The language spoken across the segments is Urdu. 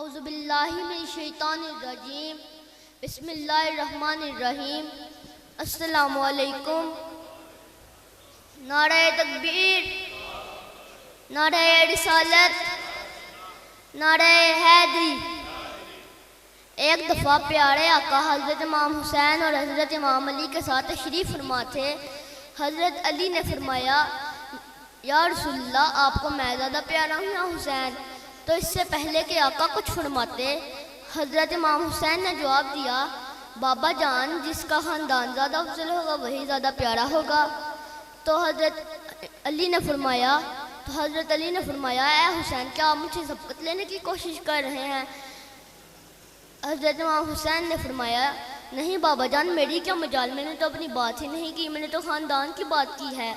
اعوذ باللہ من الشیطان الرجیم بسم اللہ الرحمن الرحیم السلام علیکم۔ نعرہ تکبیر، نعرہ رسالت، نعرہ حیدری۔ ایک دفعہ پیارے آقا حضرت امام حسین اور حضرت امام علی کے ساتھ تشریف فرما تھے۔ حضرت علی نے فرمایا یا رسول اللہ، آپ کو میں زیادہ پیارا ہوں یا حسین؟ تو اس سے پہلے کہ آقا کچھ فرماتے، حضرت امام حسین نے جواب دیا بابا جان، جس کا خاندان زیادہ افضل ہوگا وہی زیادہ پیارا ہوگا۔ تو حضرت علی نے فرمایا اے حسین، کیا آپ مجھ سے سبقت لینے کی کوشش کر رہے ہیں؟ حضرت امام حسین نے فرمایا نہیں بابا جان، میری کیا مجال، میں نے تو اپنی بات ہی نہیں کی، میں نے تو خاندان کی بات کی ہے۔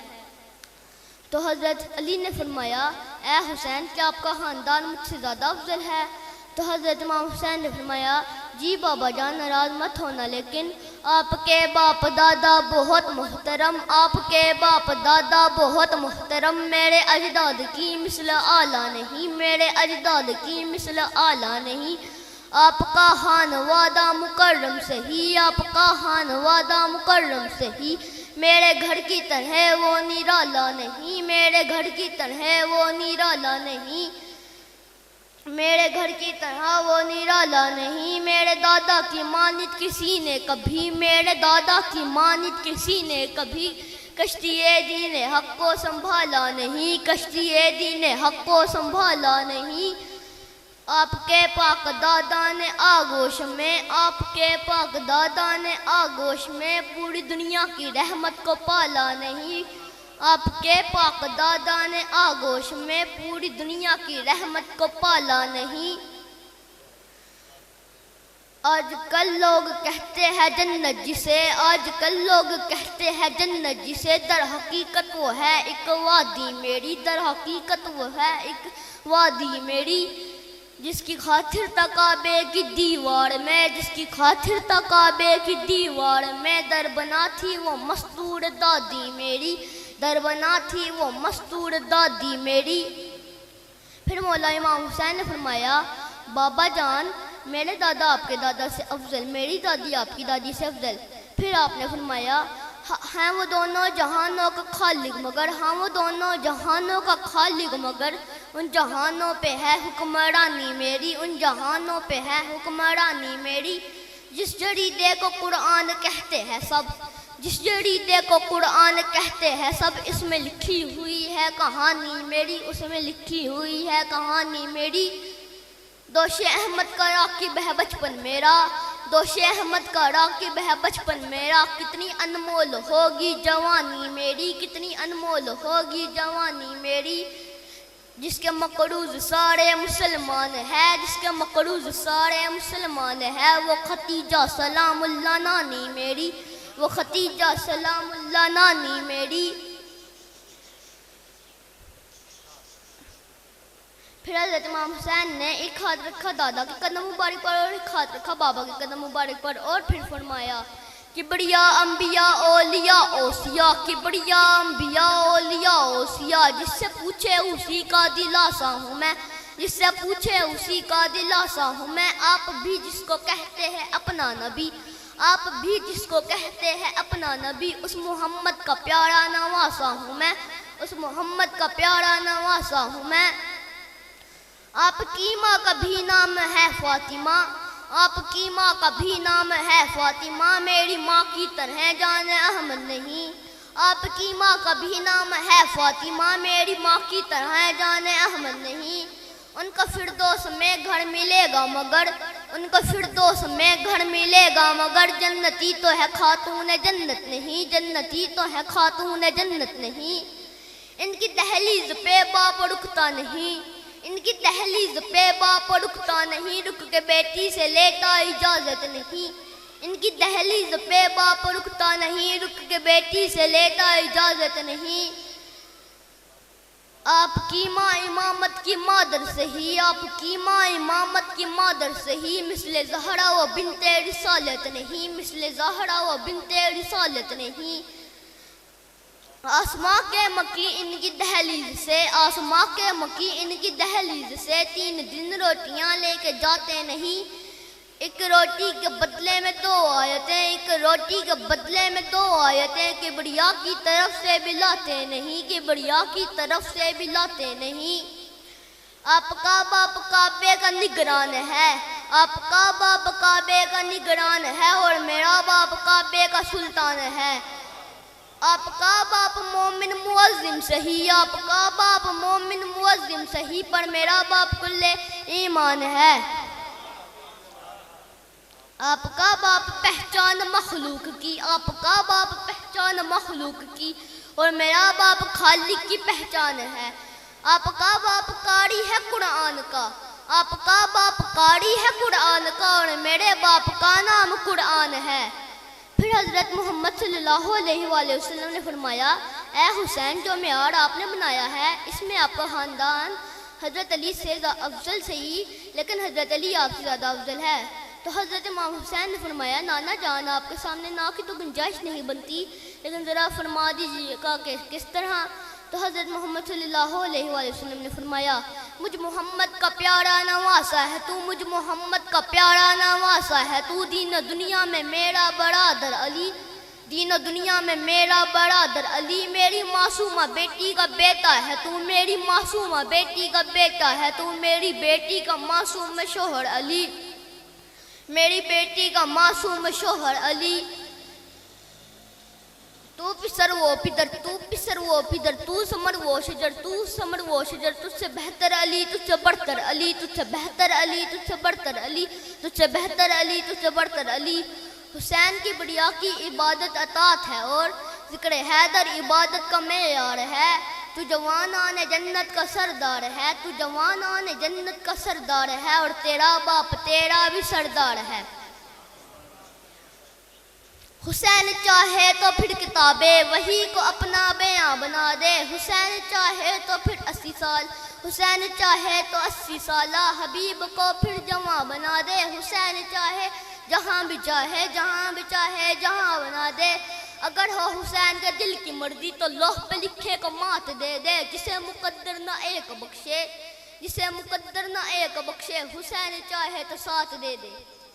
تو حضرت علی نے فرمایا اے حسین، کیا آپ کا خاندان مجھ سے زیادہ افضل ہے؟ تو حضرت امام حسین نے فرمایا جی بابا جان، ناراض مت ہونا، لیکن آپ کے باپ دادا بہت محترم، آپ کے باپ دادا بہت محترم، میرے اجداد کی مثل اعلیٰ نہیں، میرے اجداد کی مثل اعلیٰ نہیں۔ آپ کا خانوادہ مکرم صحیح، آپ کا خانوادہ مکرم صحیح، میرے گھر کی طرح وہ نرالا نہیں، میرے گھر کی طرح وہ نرالا نہیں، میرے گھر کی طرح وہ نرالا نہیں۔ میرے دادا کی مانند کسی نے کبھی، میرے دادا کی مانند کسی نے کبھی کشتی دین حق کو سنبھالا نہیں، کشتی دین حق کو سنبھالا نہیں۔ آپ کے پاک دادا نے آغوش میں، آپ کے پاک دادا نے آغوش میں پوری دنیا کی رحمت کو پالا نہیں، آپ کے پاک دادا نے آغوش میں پوری دنیا کی رحمت کو پالا نہیں۔ آج کل لوگ کہتے ہیں جنت جسے، آج کل لوگ کہتے ہیں جنت جسے، در حقیقت وہ ہے ایک وادی میری، در حقیقت وہ ہے ایک وادی میری، جس کی خاطر کعبے کی دیوار میں، جس کی خاطر کعبے کی دیوار میں در بنا تھی وہ مستور دادی میری، در بنا تھی وہ مستور دادی میری۔ پھر مولا امام حسین نے فرمایا بابا جان، میرے دادا آپ کے دادا سے افضل، میری دادی آپ کی دادی سے افضل۔ پھر آپ نے فرمایا ہیں وہ دونوں جہانوں کا خالق مگر، ہاں وہ دونوں جہانوں کا خالق مگر، ان جہانوں پہ ہے حکمرانی میری، ان جہانوں پہ ہے حکمرانی میری۔ جس جریدے کو قرآن کہتے ہیں سب، جس جریدے کو قرآن کہتے ہیں سب، اس میں لکھی ہوئی ہے کہانی میری، اس میں لکھی ہوئی ہے کہانی میری۔ دوش احمد کا راکب ہے بچپن میرا، دوش احمد کا راکب ہے بچپن میرا، کتنی انمول ہوگی جوانی میری، کتنی انمول ہوگی جوانی میری۔ جس کے مقروض سارے مسلمان ہے، جس کے مقروض سارے مسلمان ہے، وہ ختیجہ سلام اللہ نانی میری، وہ ختیجہ سلام اللہ نانی میری۔ پھر حضرت امام حسین نے ایک ہاتھ رکھا دادا کے قدم مبارک پر اور ایک ہاتھ رکھا بابا کے قدم مبارک پر، اور پھر فرمایا کبریا انبیاء اولیاء اوصیاء، کبریا انبیاء اولیاء اوصیاء، جس سے پوچھے اسی کا دلاسا ہوں میں، جس سے پوچھے اسی کا دلاسا ہوں میں۔ آپ بھی جس کو کہتے ہیں اپنا نبی، آپ بھی جس کو کہتے ہیں اپنا نبی، اس محمد کا پیارا نواسا ہوں میں، اس محمد کا پیارا نواسا ہوں میں۔ آپ کی ماں کا بھی نام ہے فاطمہ، آپ کی ماں کا بھی نام ہے فاطمہ، میری ماں کی طرح جان احمد نہیں، آپ کی ماں کا بھی نام ہے فاطمہ، میری ماں کی طرح جان احمد نہیں۔ ان کا فردوس میں گھر ملے گا مگر، ان کا فردوس میں گھر ملے گا مگر، جنتی تو ہے خاتون جنت نہیں، جنتی تو ہے خاتون جنت نہیں۔ ان کی دہلیز پہ باپ رکتا نہیں، ان کی دہلیز پہ باپ رکتا نہیں، رک کے بیٹی سے لیتا اجازت نہیں، ان کی دہلیز پہ باپ رکتا نہیں، رک کے بیٹی سے لیتا اجازت نہیں۔ آپ کی ماں امامت کی مادر سے ہی، آپ کی ماں امامت کی مادر سے ہی، مثل زہرا و بنت رسالت نہیں، مثل زہرا و بنت رسالت نہیں۔ آسماں کے مکی ان کی دہلیز سے، آسماں کے مکی ان کی دہلیز سے 3 دن روٹیاں لے کے جاتے نہیں، ایک روٹی کے بدلے میں 2 آیتیں، ایک روٹی کے بدلے میں 2 آیتیں، کبریا کی طرف سے بھی لاتے نہیں، کبریا کی طرف سے بھی لاتے نہیں۔ آپ کا باپ کعبے کا نگران ہے، آپ کا باپ کعبے کا نگران ہے، اور میرا باپ کعبے کا سلطان ہے۔ آپ کا باپ مومن معظم صحیح، آپ کا باپ مومن معظم صحیح، پر میرا باپ کل ایمان ہے۔ آپ کا باپ پہچان مخلوق کی، آپ کا باپ پہچان مخلوق کی، اور میرا باپ خالق کی پہچان ہے۔ آپ کا باپ قاری ہے قرآن کا، آپ کا باپ قاری ہے قرآن کا، اور میرے باپ کا نام قرآن ہے۔ پھر حضرت محمد صلی اللہ علیہ وآلہ وسلم نے فرمایا، اے حسین، جو معیار آپ نے بنایا ہے اس میں آپ کا خاندان حضرت علی سے افضل صحیح، لیکن حضرت علی آپ سے زیادہ افضل ہے۔ تو حضرت امام حسین نے فرمایا، نانا جان آپ کے سامنے نا کی تو گنجائش نہیں بنتی، لیکن ذرا فرما دیجیے گا کہ کس طرح؟ تو حضرت محمد صلی اللہ علیہ وآلہ وسلم نے فرمایا، مجھ محمد کا پیارا نواسا ہے تو، مجھ محمد کا پیارا نواسا ہے تو، دین دنیا میں میرا برادر علی، دین دنیا میں میرا برادر علی، میری معصومہ بیٹی کا بیٹا ہے تو، میری معصومہ بیٹی کا بیٹا ہے تو، میری بیٹی کا معصوم شوہر علی، میری بیٹی کا معصوم شوہر علی۔ تو پسر وہ پدر، تو پسر وہ پدر، تو سمر وہ شجر، تو سمر وہ شجر، تجھ سے بہتر علی، تجھ سے بڑھتر علی، تجھ سے بہتر علی، تجھ سے بڑھتر علی، تجھ سے بہتر علی، تجھ سے بڑھتر علی۔ حسین کی بڑیا کی عبادت اطاعت ہے، اور ذکر حیدر عبادت کا معیار ہے۔ تو جوانان جنت کا سردار ہے، تو جوانان جنت کا سردار ہے، اور تیرا باپ تیرا بھی سردار ہے۔ حسین چاہے تو پھر کتاب وحی کو اپنا بیان بنا دے، حسین چاہے تو پھر 80 سال، حسین چاہے تو 80 سالہ حبیب کو پھر جوان بنا دے، حسین چاہے جہاں بھی چاہے، جہاں بھی چاہے جہاں بنا دے۔ اگر ہو حسین کے دل کی مرضی تو لوح پہ لکھے کو مات دے دے، جسے مقدر نہ ایک بخشے، جسے مقدر نہ ایک بخشے، حسین چاہے تو ساتھ دے دے۔